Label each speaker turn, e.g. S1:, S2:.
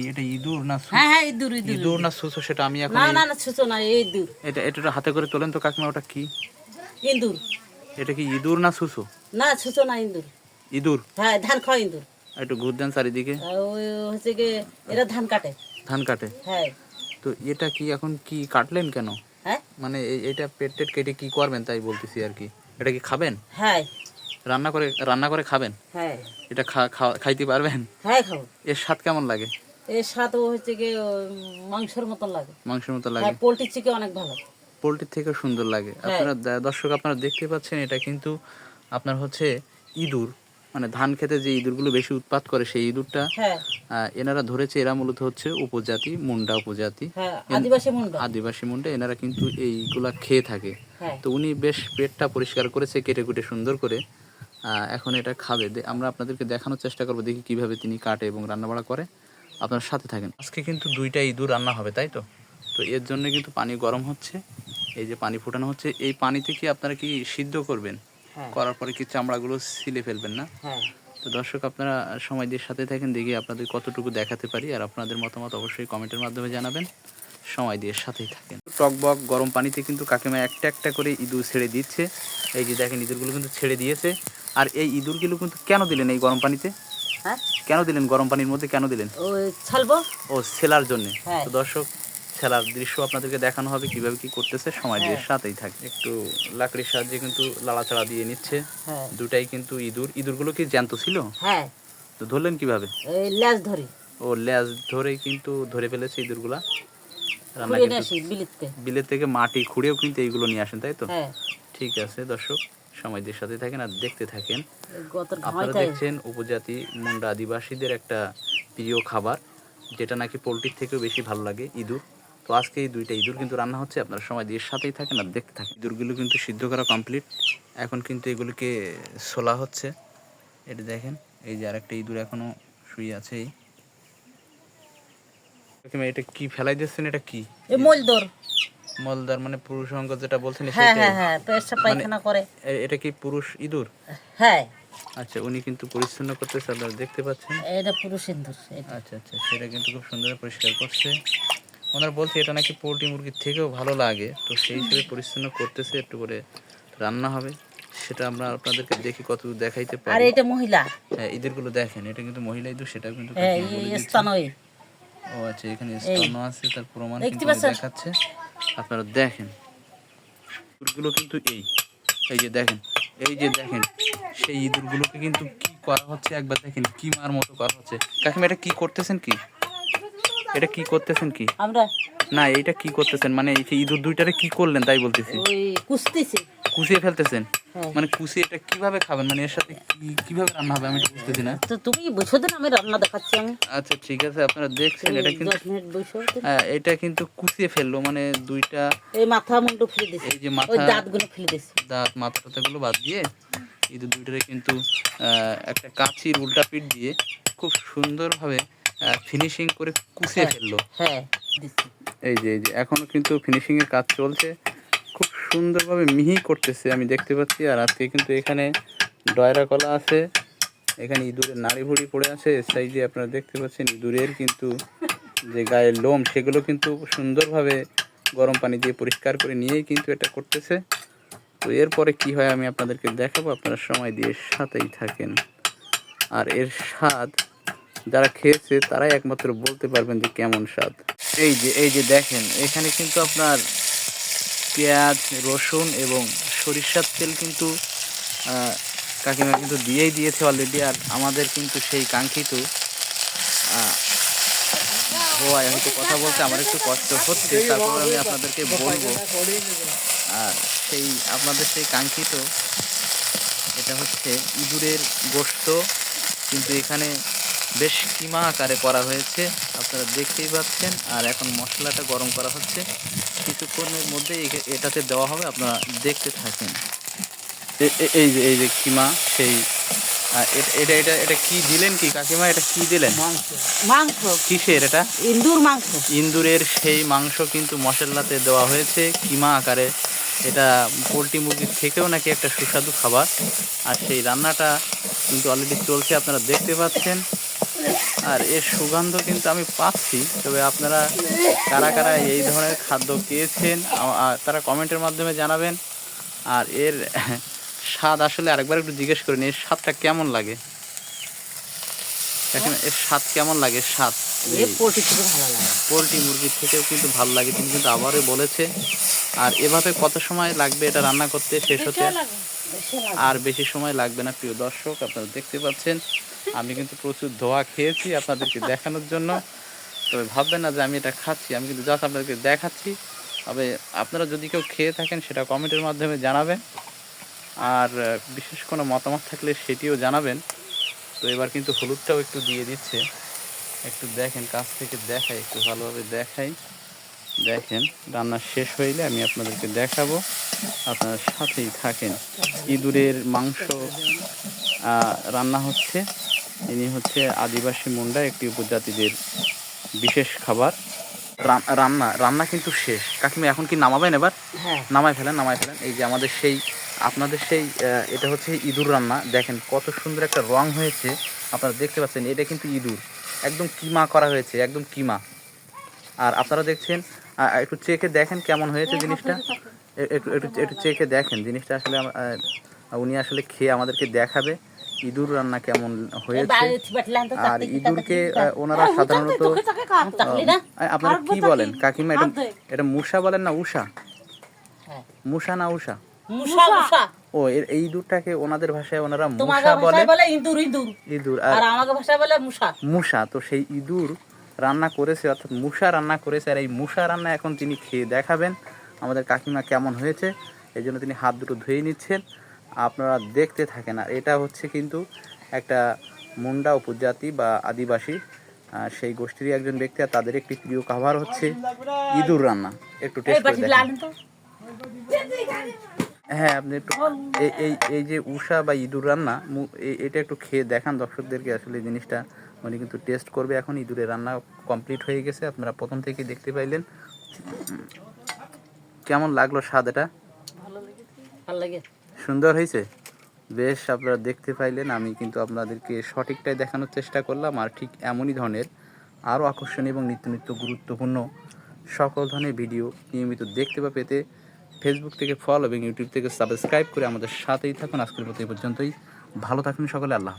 S1: এটা ইঁদুর না
S2: হ্যাঁ হ্যাঁ ইঁদুর ইঁদুর
S1: ইঁদুর না সুসো সেটা আমি এখন
S2: না না না ছুঁচো না এই ইঁদুর
S1: এটা এটা হাতে করে তোলেন তো কাকিমা, ওটা কি?
S2: ইঁদুর
S1: এটা কি ইঁদুর না সুসো?
S2: না ছুঁচো না ইঁদুর
S1: ইঁদুর।
S2: হ্যাঁ ধান খাওয়া ইঁদুর।
S1: একটু ঘুর দেন চারিদিকে।
S2: আর ওই হচ্ছে গিয়ে এরা ধান কাটে।
S1: ধান কাটে?
S2: হ্যাঁ।
S1: তো এটা কি এখন কি কাটলেন কেন?
S2: হ্যাঁ
S1: মানে এটা পেট টেট কেটে কি করবেন তাই বলতেছি আর কি। এটা কি খাবেন?
S2: হ্যাঁ
S1: রান্না করে খাবেন?
S2: হ্যাঁ
S1: এটা খাইতে পারবেন?
S2: হ্যাঁ খাবো।
S1: এর স্বাদ কেমন লাগে?
S2: এর স্বাদ ও হচ্ছে গিয়ে মাংসের মতন লাগে।
S1: মাংসের মতো লাগে?
S2: হ্যাঁ পোলট্রির থেকে অনেক ভালো।
S1: পোলট্রির থেকেও সুন্দর লাগে। আপনারা দর্শক আপনারা দেখতে পাচ্ছেন, এটা কিন্তু আপনার হচ্ছে ইঁদুর, মানে ধান খেতে যে ইঁদুরগুলো বেশি উৎপাত করে সেই ইঁদুরটা
S2: হ্যাঁ
S1: এনারা ধরেছে। এরা মূলত হচ্ছে উপজাতি, মুন্ডা উপজাতি,
S2: হ্যাঁ আদিবাসী মুন্ডা।
S1: আদিবাসী মুন্ডা। এনারা কিন্তু এইগুলা খেয়ে থাকে।
S2: হ্যাঁ
S1: তো উনি বেশ পেটটা পরিষ্কার করেছে কেটে কুটে সুন্দর করে। এখন এটা খাবে। আমরা আপনাদেরকে দেখানোর চেষ্টা করবো, দেখি কিভাবে তিনি কাটে এবং রান্নাবাড়া করে। আপনার সাথে থাকেন। আজকে কিন্তু 2টা ইঁদুর রান্না হবে, তাই তো? তো এর জন্য কিন্তু পানি গরম হচ্ছে, এই যে পানি ফোটানো হচ্ছে। এই পানিতে কি আপনারা কি সিদ্ধ করবেন?
S2: হ্যাঁ
S1: করার পরে কি চামড়াগুলো ছিলে ফেলবেন না?
S2: হ্যাঁ
S1: তো দর্শক আপনারা সময় দিয়ে সাথে থাকেন, দেখি আপনাদের কতটুকু দেখাতে পারি। আর আপনাদের মতামত অবশ্যই কমেন্টের মাধ্যমে জানাবেন। সময় দিয়ে সাথেই থাকেন। টকবক গরম পানিতে কিন্তু কাকিমা একটা একটা করে ইঁদুর ছেড়ে দিচ্ছে। এই যে দেখেন ইঁদুরগুলো কিন্তু ছেড়ে দিয়েছে। আর এই ইঁদুরগুলো কিন্তু কেন দিলেন এই গরম পানিতে?
S2: হ্যাঁ
S1: কেন দিলেন গরম পানির মধ্যে, কেন দিলেন?
S2: ওই ছালবো।
S1: ও সেলার জন্য।
S2: হ্যাঁ
S1: তো দর্শক সেলার দৃশ্য আপনাদেরকে দেখানো হবে কিভাবে কি করতেছে, সময় দিয়ে সাথেই থাকে। একটু লাকড়ির সাহায্যে কিন্তু লাড়াচাড়া দিয়ে নিচ্ছে।
S2: হ্যাঁ
S1: দুটাই কিন্তু ইঁদুরগুলো কি জ্যান্ত ছিল?
S2: হ্যাঁ
S1: তো ধরলেন কিভাবে?
S2: এই লেজ ধরি।
S1: ও লেজ ধরেই কিন্তু ধরে ফেলেছে ইঁদুরগুলা। রান্না
S2: খুঁড়ে
S1: কিন্তু
S2: আসি বিলেতে।
S1: বিলেত থেকে মাটি খুঁড়েও কিন্তু এইগুলো নিয়ে আসেন, তাই তো?
S2: হ্যাঁ
S1: ঠিক আছে দর্শক, সময় দিয়ে সাথে থাকেন আর দেখতে থাকেন।
S2: গতর
S1: আপনারা
S2: ঘামাইতে।
S1: দেখছেন উপজাতি মুন্ডা আদিবাসীদের একটা প্রিয় খাবার, যেটা নাকি পোলট্রির থেকেও বেশি ভালো লাগে, ইঁদুর। তো আজকে এই 2টা ইঁদুর কিন্তু রান্না হচ্ছে। আপনারা সময় দিয়ে সাথেই থাকেন আর দেখতে থাকেন। ইঁদুরগুলো কিন্তু সিদ্ধ করা কমপ্লিট। এখন কিন্তু এগুলোকে ছোলা হচ্ছে। এটা দেখেন, এই যে আরেকটা ইঁদুর এখনো শুয়ে আছে। এটা কি ফেলাই দিচ্ছেন? এটা কি?
S2: মলদর।
S1: মলদার মানে পুরুষ অঙ্গ যেটা বলছেন
S2: হ্যাঁ
S1: সেটাই?
S2: হ্যাঁ হ্যাঁ পেশাব পায়খানা করে।
S1: এটা কি পুরুষ ইঁদুর?
S2: হ্যাঁ
S1: আচ্ছা, উনি কিন্তু পরিচ্ছন্ন করতেছে, আপনারা দেখতে পাচ্ছেন।
S2: এটা পুরুষ ইঁদুর।
S1: আচ্ছা আচ্ছা, সেটা কিন্তু খুব সুন্দর পরিষ্কার করছে। ওনারা বলছে এটা নাকি পোলট্রি মুরগির থেকেও ভালো লাগে, তো সেই হিসেবে পরিচ্ছন্ন করতেছে। একটু করে রান্না হবে, সেটা আমরা আপনাদেরকে দেখি কত দেখাইতে
S2: আর
S1: পারি।
S2: এটা মহিলা।
S1: হ্যাঁ ইঁদুরগুলো দেখেন, এটা কিন্তু মহিলা ইঁদুর, সেটা কিন্তু
S2: হ্যাঁ
S1: কাকিমা বলে
S2: এই
S1: দিচ্ছে।
S2: স্থানই।
S1: ও আচ্ছা, এখানে স্তন আছে, তার প্রমাণ
S2: দেখতে
S1: কিন্তু
S2: পাচ্ছেন?
S1: দেখাচ্ছে। আপনারা দেখেন ইঁদুরগুলো কিন্তু এই যে দেখেন, এই যে দেখেন সেই ইঁদুরগুলোকে কিন্তু কি করা হচ্ছে একবার দেখেন, কি মার মতো করা হচ্ছে। কাকিমা এটা কি করতেছেন? কি এটা কি করতেছেন? কি
S2: আমরা
S1: না এটা কি করতেছেন মানে এই যে ইঁদুর 2টারে কি করলেন তাই বলতেছি।
S2: ওই কুস্তিছে।
S1: কুচিয়ে ফেলতেছেন?
S2: হ্যাঁ
S1: মানে কুচিয়ে এটা কিভাবে খাবেন, মানে এর সাথে কিভাবে রান্না হবে আমি এটা বুঝতেছি না।
S2: তো তুমি বুঝো দেন, আমি রান্না দেখাচ্ছি। আমি
S1: আচ্ছা ঠিক আছে, আপনারা দেখছেন এটা কিন্তু
S2: 10 মিনিট বসো।
S1: এটা কিন্তু কুচিয়ে ফেললো, মানে 2টা
S2: এই মাথা মুন্ডু ফেলে দিছে,
S1: এই যে
S2: ওই
S1: মাথা
S2: দাঁতগুলো ফেলে দিছে।
S1: দাঁত মাথা টাথাগুলো বাদ দিয়ে ইঁদুর 2টারে কিন্তু একটা কাঁচির উল্টা পিঠ দিয়ে খুব সুন্দরভাবে ফিনিশিং করে কুচিয়ে ফেললো।
S2: হ্যাঁ দিছি।
S1: এই যে এখনো কিন্তু ফিনিশিং এর কাজ চলছে, খুব সুন্দরভাবে মিহি করতেছে আমি দেখতে পাচ্ছি। আর আজকে কিন্তু এখানে ডয়রা কলা আছে, এখানে ইঁদুরের নাড়ি ভুড়ি পড়ে আছে। এর সাইডে আপনারা দেখতে পাচ্ছেন ইঁদুরের কিন্তু যে গায়ের লোম সেগুলো কিন্তু সুন্দরভাবে গরম পানি দিয়ে পরিষ্কার করে নিয়েই কিন্তু এটা করতেছে। তো এরপরে কি হয় আমি আপনাদেরকে দেখাবো, আপনারা সময় দিয়ে সাথেই থাকেন। আর এর স্বাদ যারা খেয়েছে তারাই একমাত্র বলতে পারবেন যে কেমন স্বাদ। এই যে দেখেন, এখানে কিন্তু আপনার পেঁয়াজ, রসুন এবং সরিষার তেল কিন্তু কাকিমা কিন্তু দিয়েই দিয়েছে অলরেডি। আর আমাদের কিন্তু সেই কাঙ্ক্ষিত ধোয়ায় হয়তো কথা বলতে আমার একটু কষ্ট হচ্ছে, তারপর আমি আপনাদেরকে বলবো। আর সেই আপনাদের সেই কাঙ্ক্ষিত এটা হচ্ছে ইঁদুরের গোশত, কিন্তু এখানে বেশ কিমা আকারে করা হয়েছে, আপনারা দেখতেই পাচ্ছেন। আর এখন মশলাটা গরম করা হচ্ছে, কিছুক্ষণের মধ্যে এটাতে দেওয়া হবে, আপনারা দেখতে থাকেন। এই যে কিমা, সেই এটা এটা এটা কি দিলেন কি কাকিমা, এটা কি দিলেন?
S2: মাংস।
S1: কিসের এটা?
S2: ইন্দুর মাংস।
S1: ইন্দুরের সেই মাংস কিন্তু মশলাতে দেওয়া হয়েছে কিমা আকারে। এটা পোলট্রি মুরগির থেকেও নাকি একটা সুস্বাদু খাবার। আর সেই রান্নাটা কিন্তু অলরেডি চলছে, আপনারা দেখতে পাচ্ছেন। আর এর সুগন্ধ কিন্তু আমি পাচ্ছি। তবে আপনারা কারা কারা এই ধরনের খাদ্য খেয়েছেন তারা কমেন্টের মাধ্যমে জানাবেন। আর এর স্বাদ আসলে আরেকবার একটু জিজ্ঞেস করেন, এর স্বাদটা কেমন লাগে? দেখেন এর স্বাদ কেমন লাগে, স্বাদ
S2: পোলট্রি থেকে ভালো লাগে,
S1: পোলট্রি মুরগির থেকেও কিন্তু ভালো লাগে, তিনি কিন্তু আবারও বলেছে। আর এভাবে কত সময় লাগবে এটা রান্না করতে শেষ হতে? আর বেশি সময় লাগবে না প্রিয় দর্শক, আপনারা দেখতে পাচ্ছেন আমি কিন্তু প্রচুর ধোয়া খেয়েছি আপনাদেরকে দেখানোর জন্য। তবে ভাববেন না যে আমি এটা খাচ্ছি, আমি কিন্তু জাস্ট আপনাদেরকে দেখাচ্ছি। তবে আপনারা যদি কেউ খেয়ে থাকেন সেটা কমেন্টের মাধ্যমে জানাবেন, আর বিশেষ কোনো মতামত থাকলে সেটিও জানাবেন। তো এবার কিন্তু হলুদটাও একটু দিয়ে দিচ্ছে, একটু দেখেন কাছ থেকে দেখাই, একটু ভালোভাবে দেখাই। দেখেন রান্না শেষ হইলে আমি আপনাদেরকে দেখাবো, আপনারা সাথেই থাকেন। ইঁদুরের মাংস রান্না হচ্ছে। ইনি হচ্ছে আদিবাসী মুন্ডা, একটি উপজাতিদের বিশেষ খাবার। রান্না রান্না কিন্তু শেষ। কাকিমা এখন কি নামাবেন? এবার নামাই ফেলেন, নামাই ফেলেন। এই যে আমাদের সেই আপনাদের সেই এটা হচ্ছে ইঁদুর রান্না। দেখেন কত সুন্দর একটা রং হয়েছে, আপনারা দেখতে পাচ্ছেন। এটা কিন্তু ইঁদুর, একদম কিমা করা হয়েছে, একদম কিমা। আর আপনারা দেখছেন, একটু চেখে দেখেন কেমন হয়েছে জিনিসটা, একটু একটু একটু চেখে দেখেন জিনিসটা। আসলে উনি আসলে খেয়ে আমাদেরকে দেখাবে ইঁদুর রান্না কেমন হয়েছে। আর ইঁদুরকে ওনারা সাধারণত আপনারা কি বলেন কাকিমা? এটা মুসা বলেন না উষা? মুসা না উষা? ও এই ইঁদুরটাকে ওনাদের ভাষায় ওনারা মুসা বলে, ইঁদুর। আর আমাদের ভাষায় বলে মুসা। মুসা। তো সেই ইঁদুর রান্না করেছে, অর্থাৎ মুসা রান্না করেছে। আর এই মুসা রান্না এখন তিনি খেয়ে দেখাবেন আমাদের কাকিমা কেমন হয়েছে। এই জন্য তিনি হাত দুটো ধুয়ে নিচ্ছেন, আপনারা দেখতে থাকেন। আর এটা হচ্ছে কিন্তু একটা মুন্ডা উপজাতি বা আদিবাসী সেই গোষ্ঠীরই একজন ব্যক্তি, আর তাদের একটি প্রিয় খাবার হচ্ছে ইঁদুর রান্না। একটু টেস্ট করে দেখেন। হ্যাঁ, আপনি একটু এই যে উষা বা ইঁদুর রান্না, এটা একটু খেয়ে দেখান দর্শকদেরকে। আসলে জিনিসটা উনি কিন্তু টেস্ট করবে এখন। ইঁদুরের রান্না কমপ্লিট হয়ে গেছে, আপনারা প্রথম থেকেই দেখতে পাইলেন। কেমন লাগলো স্বাদ? এটা
S2: ভালো লাগে,
S1: সুন্দর হয়েছে বেশ। আপনারা দেখতে পাইলেন, আমি কিন্তু আপনাদেরকে সঠিকটাই দেখানোর চেষ্টা করলাম। আর ঠিক এমনই ধরনের আরও আকর্ষণীয় এবং নিত্য নিত্য গুরুত্বপূর্ণ সকল ধরনের ভিডিও নিয়মিত দেখতে বা পেতে ফেসবুক থেকে ফলো এবং ইউটিউব থেকে সাবস্ক্রাইব করে আমাদের সাথেই থাকুন। আজকের মতো এই পর্যন্তই। ভালো থাকুন সকলে। আল্লাহ।